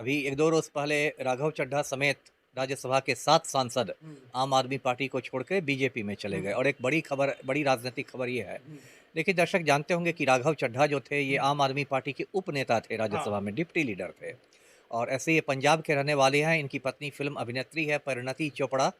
अभी 1-2 रोज़ पहले राघव चड्ढा समेत राज्यसभा के 7 सांसद आम आदमी पार्टी को छोड़ के बीजेपी में चले गए और एक बड़ी राजनीतिक खबर ये है। देखिए, दर्शक जानते होंगे कि राघव चड्ढा जो थे ये आम आदमी पार्टी के उपनेता थे, राज्यसभा में डिप्टी लीडर थे और ऐसे ये पंजाब के रहने वाले हैं। इनकी पत्नी फ़िल्म अभिनेत्री है परिणीति चोपड़ा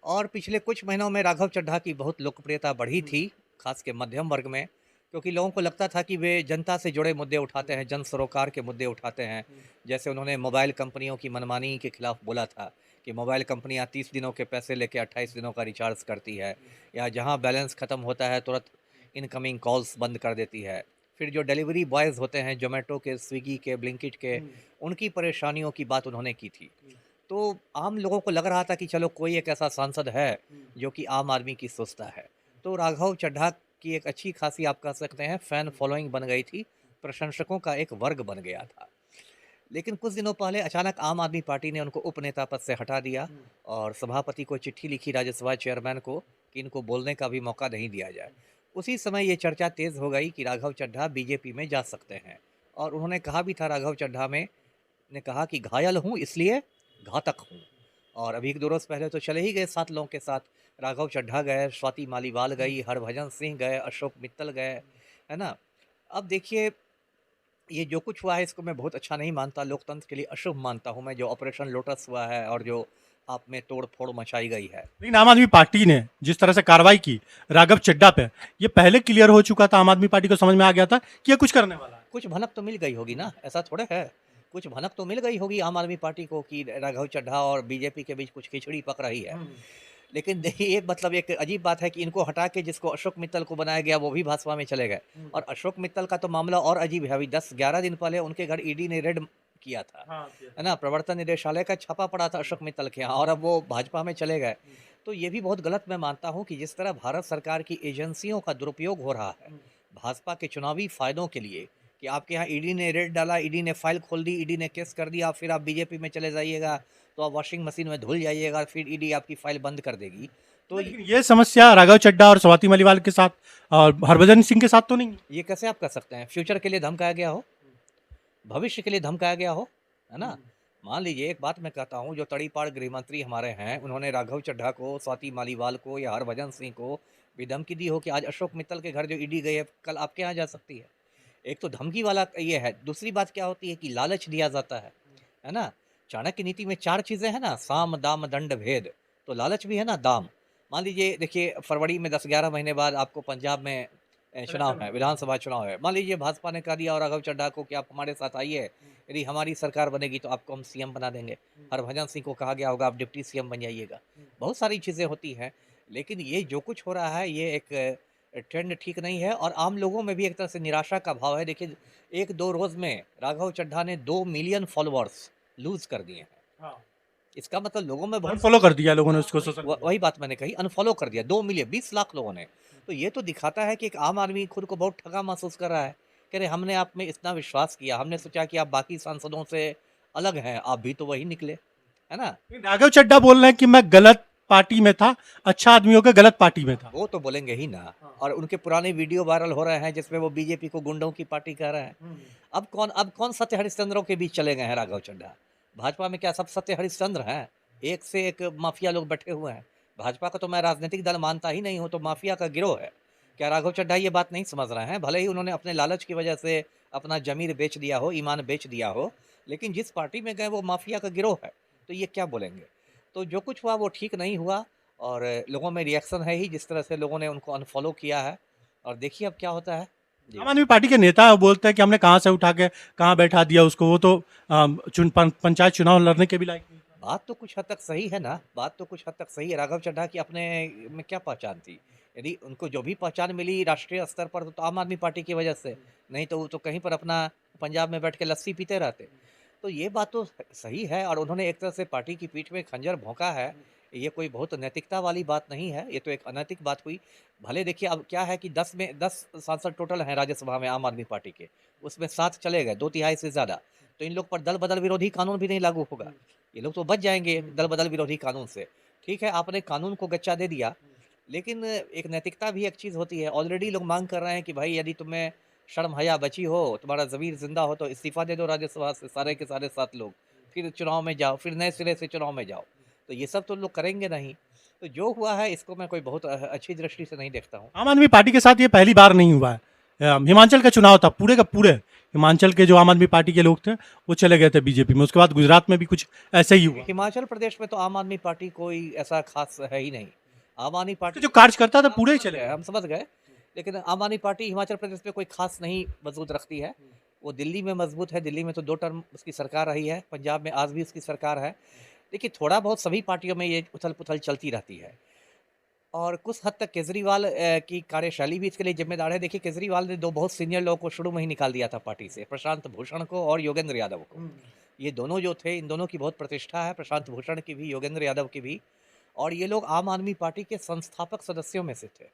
और पिछले कुछ महीनों में राघव चड्ढा की बहुत लोकप्रियता बढ़ी थी, ख़ास के मध्यम वर्ग में, क्योंकि लोगों को लगता था कि वे जनता से जुड़े मुद्दे उठाते हैं, जन सरोकार के मुद्दे उठाते हैं। जैसे उन्होंने मोबाइल कंपनियों की मनमानी के खिलाफ बोला था कि मोबाइल कंपनियां 30 दिनों के पैसे लेके 28 दिनों का रिचार्ज करती है, या जहां बैलेंस ख़त्म होता है तुरंत इनकमिंग कॉल्स बंद कर देती है। फिर जो डिलीवरी बॉयज़ होते हैं ज़ोमैटो के, स्विगी के, ब्लिंकिट के, उनकी परेशानियों की बात उन्होंने की थी। तो आम लोगों को लग रहा था कि चलो कोई एक ऐसा सांसद है जो कि आम आदमी की सोचता है। तो राघव चड्ढा की एक अच्छी खासी आप कह सकते हैं फैन फॉलोइंग बन गई थी, प्रशंसकों का एक वर्ग बन गया था। लेकिन कुछ दिनों पहले अचानक आम आदमी पार्टी ने उनको उपनेता पद से हटा दिया और सभापति को चिट्ठी लिखी राज्यसभा चेयरमैन को कि इनको बोलने का भी मौका नहीं दिया जाए। उसी समय ये चर्चा तेज़ हो गई कि राघव चड्ढा बीजेपी में जा सकते हैं और उन्होंने कहा भी था, राघव चड्ढा में ने कहा कि घायल हूँ इसलिए घातक हूँ। और अभी 1-2 रोज़ पहले तो चले ही गए 7 लोगों के साथ। राघव चड्ढा गए, स्वाति मालीवाल गई, हरभजन सिंह गए, अशोक मित्तल गए, है ना? अब देखिए, ये जो कुछ हुआ है इसको मैं बहुत अच्छा नहीं मानता, लोकतंत्र के लिए अशुभ मानता हूँ मैं, जो ऑपरेशन लोटस हुआ है और जो आप में तोड़-फोड़ मचाई गई है। लेकिन आम आदमी पार्टी ने जिस तरह से कार्रवाई की राघव चड्ढा पे, ये पहले क्लियर हो चुका था, आम आदमी पार्टी को समझ में आ गया था कि ये कुछ करने वाला है। कुछ भनक तो मिल गई होगी ना, ऐसा थोड़े है। कुछ भनक तो मिल गई होगी आम आदमी पार्टी को कि राघव चड्ढा और बीजेपी के बीच कुछ खिचड़ी पक रही है। लेकिन देखिए, ये मतलब एक अजीब बात है कि इनको हटा के जिसको अशोक मित्तल को बनाया गया वो भी भाजपा में चले गए। और अशोक मित्तल का तो मामला और अजीब है। अभी 10-11 दिन पहले उनके घर ईडी ने रेड किया था, है ना? प्रवर्तन निदेशालय का छापा पड़ा था अशोक मित्तल के यहाँ और अब वो भाजपा में चले गए। तो ये भी बहुत गलत मैं मानता हूँ कि जिस तरह भारत सरकार की एजेंसियों का दुरुपयोग हो रहा है भाजपा के चुनावी फ़ायदों के लिए, कि आपके यहाँ ईडी ने रेड डाला, ईडी ने फाइल खोल दी, ईडी ने केस कर दिया, फिर आप बीजेपी में चले जाइएगा तो आप वॉशिंग मशीन में धुल जाइएगा, फिर ईडी आपकी फाइल बंद कर देगी। तो लेकिन ये समस्या राघव चड्ढा और स्वाति मलीवाल के साथ और हरभजन सिंह के साथ तो नहीं है। ये कैसे आप कर सकते हैं? फ्यूचर के लिए धमकाया गया हो, भविष्य के लिए धमकाया गया हो, है ना? मान लीजिए, एक बात मैं कहता हूँ, जो तड़ीपार गृह मंत्री हमारे हैं, उन्होंने राघव चड्ढा को, स्वाति मालीवाल को या हरभजन सिंह को भी धमकी दी हो कि आज अशोक मित्तल के घर जो ईडी गई है, कल आपके यहाँ जा सकती है। एक तो धमकी वाला ये है, दूसरी बात क्या होती है कि लालच दिया जाता है ना? चाणक्य नीति में 4 चीज़ें हैं ना, साम, दाम, दंड, भेद। तो लालच भी है ना, दाम। मान लीजिए, देखिए फरवरी में 10-11 महीने बाद आपको पंजाब में चुनाव है, विधानसभा चुनाव है। मान लीजिए भाजपा ने कह दिया और राघव चड्ढा को कि आप हमारे साथ आइए, यदि हमारी सरकार बनेगी तो आपको हम सीएम बना देंगे। हरभजन सिंह को कहा गया होगा आप डिप्टी सीएम बन जाइएगा। बहुत सारी चीज़ें होती हैं, लेकिन ये जो कुछ हो रहा है ये एक ट्रेंड ठीक नहीं है और आम लोगों में भी एक तरह से निराशा का भाव है। देखिए, 1-2 रोज़ में राघव चड्ढा ने 2 मिलियन फॉलोअर्स लूज़ कर दिए हैं। इसका मतलब लोगों में बहुत अनफॉलो कर दिया लोगों ने उसको सोशल मीडिया। वही बात मैंने कही, अनफ़ॉलो कर दिया 2 मिलियन 20 लाख लोगों ने। तो ये तो दिखाता है कि एक आम आदमी खुद को बहुत ठगा महसूस कर रहा है। कह रहे हमने आप में इतना विश्वास किया, हमने सोचा कि आप बाकी सांसदों से अलग हैं, आप भी तो वही निकले, है ना? राघव चड्ढा बोल रहे हैं कि मैं गलत पार्टी में था, अच्छा आदमी होकर गलत पार्टी में था। वो तो बोलेंगे ही ना। और उनके पुराने वीडियो वायरल हो रहे हैं जिसमें वो बीजेपी को गुंडों की पार्टी कह रहे हैं। अब कौन सत्य हरिश्चंद्रों के बीच चले गए हैं राघव चड्ढा? भाजपा में क्या सब सत्य हरिश्चंद्र हैं? एक से एक माफिया लोग बैठे हुए हैं। भाजपा को तो मैं राजनीतिक दल मानता ही नहीं हूँ, तो माफिया का गिरोह है। क्या राघव चड्ढा ये बात नहीं समझ रहे हैं? भले ही उन्होंने अपने लालच की वजह से अपना ज़मीर बेच दिया हो, ईमान बेच दिया हो, लेकिन जिस पार्टी में गए वो माफिया का गिरोह है। तो ये क्या बोलेंगे? तो जो कुछ हुआ वो ठीक नहीं हुआ और लोगों में रिएक्शन है ही, जिस तरह से लोगों ने उनको अनफ़ॉलो किया है और देखिए अब क्या होता है। जी। आम आदमी पार्टी के नेता बोलते हैं कि हमने कहाँ से उठा के कहाँ बैठा दिया उसको, वो तो पंचायत चुनाव लड़ने के भी लायक नहीं था। बात तो कुछ हद तक सही है ना, बात तो कुछ हद तक सही है। राघव चड्ढा की अपने में क्या पहचान थी? यदि उनको जो भी पहचान मिली राष्ट्रीय स्तर पर तो आम आदमी पार्टी की वजह से, नहीं तो वो तो कहीं पर अपना पंजाब में बैठ के लस्सी पीते रहते। तो ये बात तो सही है और उन्होंने एक तरह से पार्टी की पीठ में खंजर भोंका है। ये कोई बहुत नैतिकता वाली बात नहीं है, ये तो एक अनैतिक बात हुई। भले देखिए, अब क्या है कि 10 सांसद टोटल हैं राज्यसभा में आम आदमी पार्टी के, उसमें 7 चले गए, 2/3 से ज़्यादा। तो इन लोग पर दल बदल विरोधी कानून भी नहीं लागू होगा। ये लोग तो बच जाएँगे दल बदल विरोधी कानून से। ठीक है, आपने कानून को गच्चा दे दिया, लेकिन एक नैतिकता भी एक चीज़ होती है। ऑलरेडी लोग माँग कर रहे हैं कि भाई यदि तुम्हें शर्म हया बची हो, तुम्हारा ज़मीर ज़िंदा हो तो इस्तीफ़ा दे दो राज्यसभा से सारे के सारे 7 लोग। फिर चुनाव में जाओ, फिर नए सिरे से चुनाव में जाओ। तो ये सब तो लोग करेंगे नहीं। तो जो हुआ है इसको मैं कोई बहुत अच्छी दृष्टि से नहीं देखता हूँ। आम आदमी पार्टी के साथ ये पहली बार नहीं हुआ है। हिमाचल का चुनाव था, पूरे का पूरे हिमाचल के जो आम आदमी पार्टी के लोग थे वो चले गए थे बीजेपी में। उसके बाद गुजरात में भी कुछ ऐसा ही हुआ। हिमाचल प्रदेश में तो आम आदमी पार्टी कोई ऐसा ख़ास है ही नहीं। आम आदमी उसके पार्टी जो कार्यकर्ता था पूरे ही चले गए। हम समझ गए, लेकिन आम आदमी पार्टी हिमाचल प्रदेश में कोई ख़ास नहीं मज़बूत रखती है। वो दिल्ली में मज़बूत है, दिल्ली में तो 2 टर्म उसकी सरकार रही है, पंजाब में आज भी उसकी सरकार है। देखिए, थोड़ा बहुत सभी पार्टियों में ये उथल-पुथल चलती रहती है और कुछ हद तक केजरीवाल की कार्यशैली भी इसके लिए ज़िम्मेदार है। देखिए, केजरीवाल ने 2 बहुत सीनियर लोगों को शुरू में ही निकाल दिया था पार्टी से, प्रशांत भूषण को और योगेंद्र यादव को। ये दोनों जो थे, इन दोनों की बहुत प्रतिष्ठा है, प्रशांत भूषण की भी, योगेंद्र यादव की भी। और ये लोग आम आदमी पार्टी के संस्थापक सदस्यों में से थे,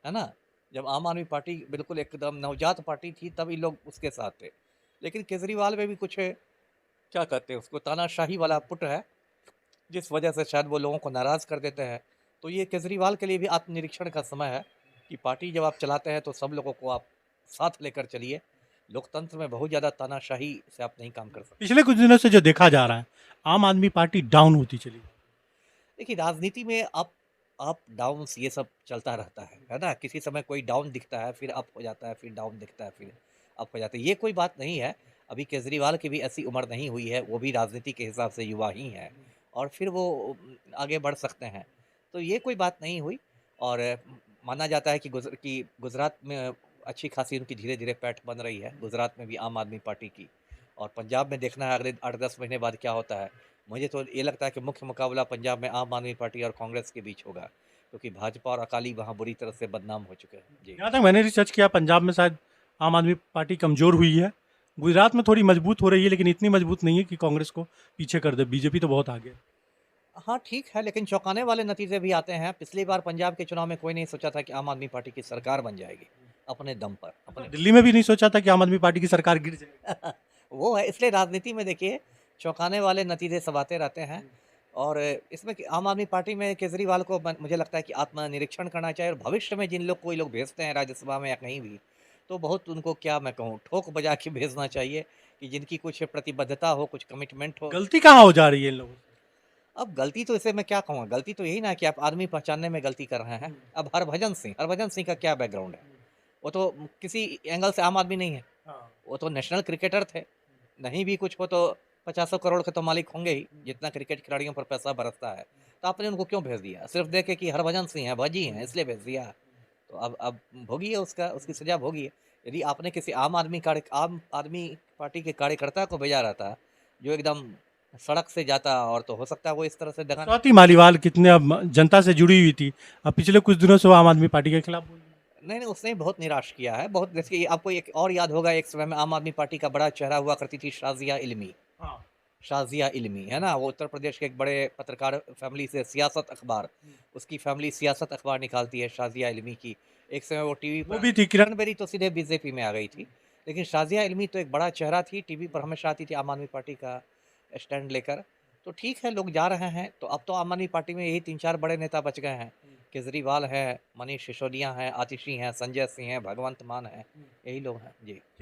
है ना? जब आम आदमी पार्टी बिल्कुल एकदम नवजात पार्टी थी, तब ये लोग उसके साथ थे। लेकिन केजरीवाल में भी कुछ क्या कहते हैं उसको, तानाशाही वाला पुट है, जिस वजह से शायद वो लोगों को नाराज़ कर देते हैं। तो ये केजरीवाल के लिए भी आत्मनिरीक्षण का समय है कि पार्टी जब आप चलाते हैं तो सब लोगों को आप साथ लेकर चलिए। लोकतंत्र में बहुत ज़्यादा तानाशाही से आप नहीं काम कर सकते। पिछले कुछ दिनों से जो देखा जा रहा है, आम आदमी पार्टी डाउन होती चली गई। देखिए, राजनीति में अप डाउन्स ये सब चलता रहता है ना? किसी समय कोई डाउन दिखता है, फिर अप हो जाता है, फिर डाउन दिखता है, फिर अप हो जाता है। ये कोई बात नहीं है। अभी केजरीवाल की भी ऐसी उम्र नहीं हुई है, वो भी राजनीति के हिसाब से युवा ही हैं और फिर वो आगे बढ़ सकते हैं। तो ये कोई बात नहीं हुई और माना जाता है कि गुजरात में अच्छी खासी उनकी धीरे-धीरे पैठ बन रही है, गुजरात में भी आम आदमी पार्टी की। और पंजाब में देखना है अगले 8-10 महीने बाद क्या होता है। मुझे तो ये लगता है कि मुख्य मुकाबला पंजाब में आम आदमी पार्टी और कांग्रेस के बीच होगा, क्योंकि भाजपा और अकाली वहाँ बुरी तरह से बदनाम हो चुके हैं। जी। जहाँ तक मैंने रिसर्च किया, पंजाब में शायद आम आदमी पार्टी कमजोर हुई है। गुजरात में थोड़ी मजबूत हो रही है, लेकिन इतनी मजबूत नहीं है कि कांग्रेस को पीछे कर दे। बीजेपी तो बहुत आगे है। हाँ, ठीक है, लेकिन चौंकाने वाले नतीजे भी आते हैं। पिछली बार पंजाब के चुनाव में कोई नहीं सोचा था कि आम आदमी पार्टी की सरकार बन जाएगी, अपने दम पर, अपने दिल्ली में भी नहीं सोचा था कि आम आदमी पार्टी की सरकार गिर जाएगी। वो है, इसलिए राजनीति में देखिए चौंकाने वाले नतीजे सब आते रहते हैं और इसमें कि आम आदमी पार्टी में केजरीवाल को मुझे लगता है कि आत्मनिरीक्षण करना चाहिए और भविष्य में जिन लोग कोई लोग भेजते हैं राज्यसभा में या कहीं भी, तो बहुत उनको क्या मैं कहूँ ठोक बजा के भेजना चाहिए कि जिनकी कुछ प्रतिबद्धता हो, कुछ कमिटमेंट हो। गलती कहाँ हो जा रही है इन लोगों से? अब गलती तो इसे मैं क्या कहूँगा, गलती तो यही ना कि आप आदमी पहचानने में गलती कर रहे हैं। अब हरभजन सिंह का क्या बैकग्राउंड है? वो तो किसी एंगल से आम आदमी नहीं है। हाँ। वो तो नेशनल क्रिकेटर थे। नहीं भी कुछ हो तो पचासों करोड़ के तो मालिक होंगे ही, जितना क्रिकेट खिलाड़ियों पर पैसा बरसता है। तो आपने उनको क्यों भेज दिया? सिर्फ़ देख के कि हरभजन सिंह हैं, भज्जी हैं, इसलिए भेज दिया। तो अब भोगिए उसकी सज़ा भोगिए। यदि आपने किसी आम आदमी पार्टी के कार्यकर्ता को भेजा रहता, जो एकदम सड़क से जाता और तो हो सकता है वो इस तरह से दगा स्वाति मालीवाल कितने अब जनता से जुड़ी हुई थी, अब पिछले कुछ दिनों से वो आम आदमी पार्टी के खिलाफ बोल रही है। नहीं, नहीं, उसने बहुत निराश किया है। बहुत जैसे कि आपको एक और याद होगा, एक समय में आम आदमी पार्टी का बड़ा चेहरा हुआ करती थी शाज़िया इल्मी। हाँ। शाज़िया इल्मी, है ना? वो उत्तर प्रदेश के एक बड़े पत्रकार फ़ैमिली से सियासत अख़बार, उसकी फ़ैमिली सियासत अख़बार निकालती है शाज़िया इल्मी की। एक समय वो टीवी वो पर भी थी किरण। किरण बेदी तो सीधे बीजेपी में आ गई थी। लेकिन शाज़िया इल्मी तो एक बड़ा चेहरा थी, टीवी पर हमेशा आती थी आम आदमी पार्टी का स्टैंड लेकर। तो ठीक है, लोग जा रहे हैं, तो अब तो आम आदमी पार्टी में यही 3-4 बड़े नेता बच गए हैं। केजरीवाल हैं, मनीष सिसोदिया हैं, आतिशी हैं, संजय सिंह हैं, भगवंत मान हैं, यही लोग हैं। जी।